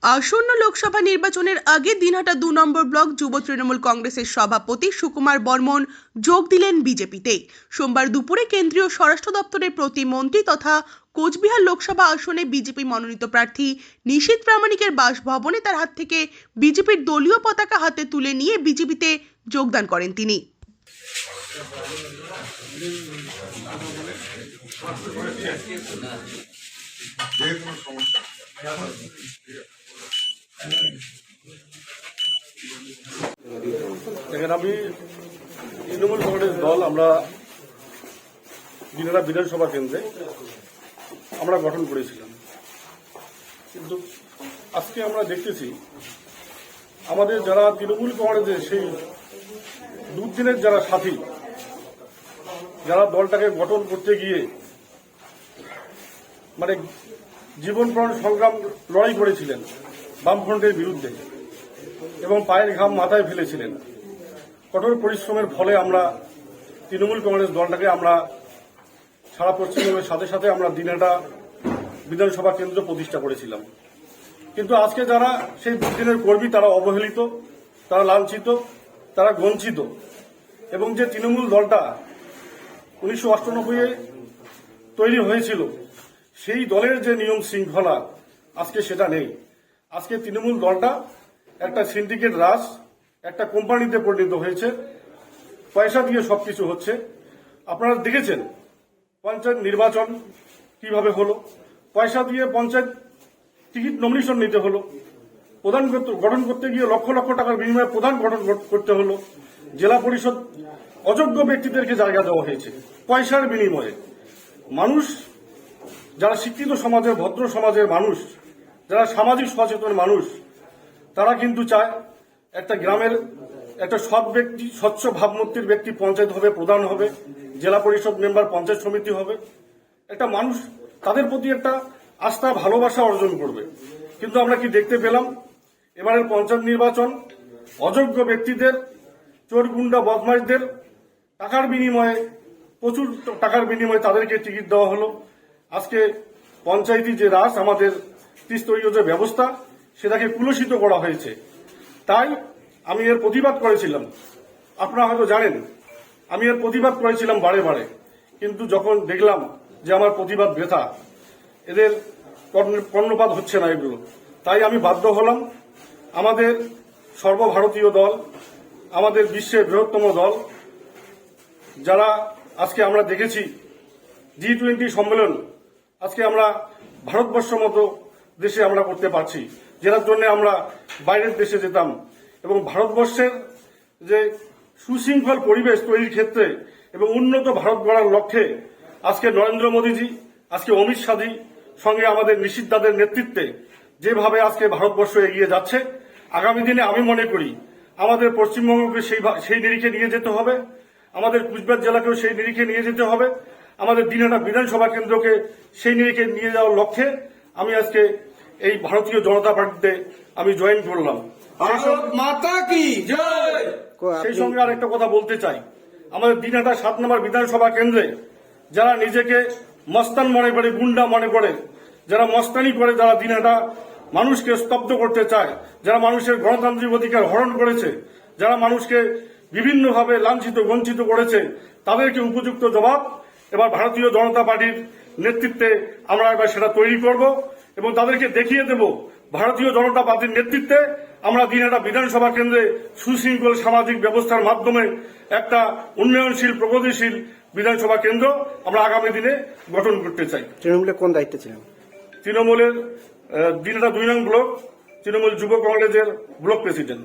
আসন্ন লোকসভা নির্বাচনের আগে দিনহাটা ২ নম্বর ব্লক যুব তৃণমূল কংগ্রেসের সভাপতি সুকুমার বর্মন যোগ দিলেন বিজেপিতে। সোমবার দুপুরে কেন্দ্রীয় স্বরাষ্ট্র দপ্তরের প্রতিমন্ত্রী তথা কোচবিহার লোকসভা আসনে বিজেপি মনোনীত প্রার্থী নিশীথ প্রামাণিকের বাসভবনে তার হাত থেকে বিজেপির দলীয় পতাকা হাতে তুলে নিয়ে বিজেপিতে যোগদান করেন তিনি। দেখেন, আমি তৃণমূল কংগ্রেস দল আমরা দিনহাটা বিধানসভা কেন্দ্রে আমরা গঠন করেছিলাম, কিন্তু আজকে আমরা দেখতেছি আমাদের যারা তৃণমূল কংগ্রেসের সেই দুদিনের যারা সাথী, যারা দলটাকে গঠন করতে গিয়ে মানে জীবনপ্রাণ সংগ্রাম লড়াই করেছিলেন বামফ্রন্টের বিরুদ্ধে এবং পায়ের ঘাম মাথায় ফেলেছিলেন, কঠোর পরিশ্রমের ফলে আমরা তৃণমূল কংগ্রেস দলটাকে আমরা সারা পশ্চিমবঙ্গের সাথে সাথে আমরা দিনহাটা বিধানসভা কেন্দ্র প্রতিষ্ঠা করেছিলাম। কিন্তু আজকে যারা সেই দুদিনের কর্মী তারা অবহেলিত, তারা লাঞ্ছিত, তারা বঞ্চিত, এবং যে তৃণমূল দলটা 1998-এ তৈরি হয়েছিল সেই দলের যে নিয়ম শৃঙ্খলা আজকে সেটা নেই। আজকে তৃণমূল দলটা একটা সিন্ডিকেট রাজ, একটা কোম্পানিতে পরিণত হয়েছে, পয়সা দিয়ে সবকিছু হচ্ছে। আপনারা দেখেছেন পঞ্চায়েত নির্বাচন কিভাবে হলো, পয়সা দিয়ে পঞ্চায়েত টিকিট নমিনেশন নিতে হলো, প্রধান গঠন করতে গিয়ে লক্ষ লক্ষ টাকার বিনিময়ে প্রধান গঠন করতে হলো, জেলা পরিষদ অযোগ্য ব্যক্তিদেরকে জায়গা দেওয়া হয়েছে পয়সার বিনিময়ে। মানুষ যারা শিক্ষিত সমাজের, ভদ্র সমাজের মানুষ, যারা সামাজিক সচেতন মানুষ, তারা কিন্তু চায় একটা গ্রামের একটা সৎ ব্যক্তি, স্বচ্ছ ভাবমূর্তির ব্যক্তি পঞ্চায়েত হবে, প্রধান হবে, জেলা পরিষদ মেম্বার পঞ্চায়েত সমিতি হবে। একটা মানুষ তাদের প্রতি একটা আস্থা, ভালোবাসা অর্জন করবে। কিন্তু আমরা কি দেখতে পেলাম? এবারের পঞ্চায়েত নির্বাচন অযোগ্য ব্যক্তিদের, চোর গুন্ডা বদমাইশদের টাকার বিনিময়ে, প্রচুর টাকার বিনিময়ে তাদেরকে টিকিট দেওয়া হলো। আজকে পঞ্চায়েতি যে রাজ, আমাদের ত্রিস্তরীয় যে ব্যবস্থা, সেটাকে কুলুষিত করা হয়েছে। তাই আমি এর প্রতিবাদ করেছিলাম। আপনারা হয়তো জানেন আমি এর প্রতিবাদ করেছিলাম বারে বারে, কিন্তু যখন দেখলাম যে আমার প্রতিবাদ বৃথা, এদের কর্ণপাত হচ্ছে না এগুলো, তাই আমি বাধ্য হলাম আমাদের সর্বভারতীয় দল, আমাদের বিশ্বের বৃহত্তম দল, যারা আজকে আমরা দেখেছি G20 সম্মেলন আজকে আমরা ভারতবর্ষ মতো দেশে আমরা করতে পারছি, যেটার জন্য আমরা বাইরের দেশে যেতাম। এবং ভারতবর্ষের যে সুশৃঙ্খল পরিবেশ তৈরির ক্ষেত্রে এবং উন্নত ভারত গড়ার লক্ষ্যে আজকে নরেন্দ্র মোদীজি, আজকে অমিত শাহজি, সঙ্গে আমাদের নিশীথ দাদের নেতৃত্বে যেভাবে আজকে ভারতবর্ষ এগিয়ে যাচ্ছে, আগামী দিনে আমি মনে করি আমাদের পশ্চিমবঙ্গকে সেই নিরিখে নিয়ে যেতে হবে, আমাদের কুচবিহার জেলাকেও সেই নিরিখে নিয়ে যেতে হবে, আমাদের দিনহাটা বিধানসভা কেন্দ্রকে সেই নিরিখে নিয়ে যাওয়ার লক্ষ্যে আমি আজকে এই ভারতীয় জনতা পার্টিতে আমি জয়েন করলাম। সেই সঙ্গে আরেকটা কথা বলতে চাই, আমাদের দিনহাটা 7 নম্বর বিধানসভা কেন্দ্রে যারা নিজেকে মস্তান মনে করে, গুন্ডা মনে করে, যারা মস্তানি করে, যারা দিনহাটা মানুষকে স্তব্ধ করতে চায়, যারা মানুষের গণতান্ত্রিক অধিকার হরণ করেছে, যারা মানুষকে বিভিন্নভাবে লাঞ্ছিত বঞ্চিত করেছে, তাদেরকে উপযুক্ত জবাব এবার ভারতীয় জনতা পার্টির নেতৃত্বে আমরা এবার সেটা তৈরি করব এবং তাদেরকে দেখিয়ে দেব ভারতীয় জনতা পার্টির নেতৃত্বে আমরা দিনহাটা বিধানসভা কেন্দ্রে সুশৃঙ্খল সামাজিক ব্যবস্থার মাধ্যমে একটা উন্নয়নশীল, প্রগতিশীল বিধানসভা কেন্দ্র আমরা আগামী দিনে গঠন করতে চাই। তৃণমূলের কোন দায়িত্বে ছিলেন? তৃণমূলের দিনহাটা 2 নং ব্লক তৃণমূল যুব কংগ্রেসের ব্লক প্রেসিডেন্ট।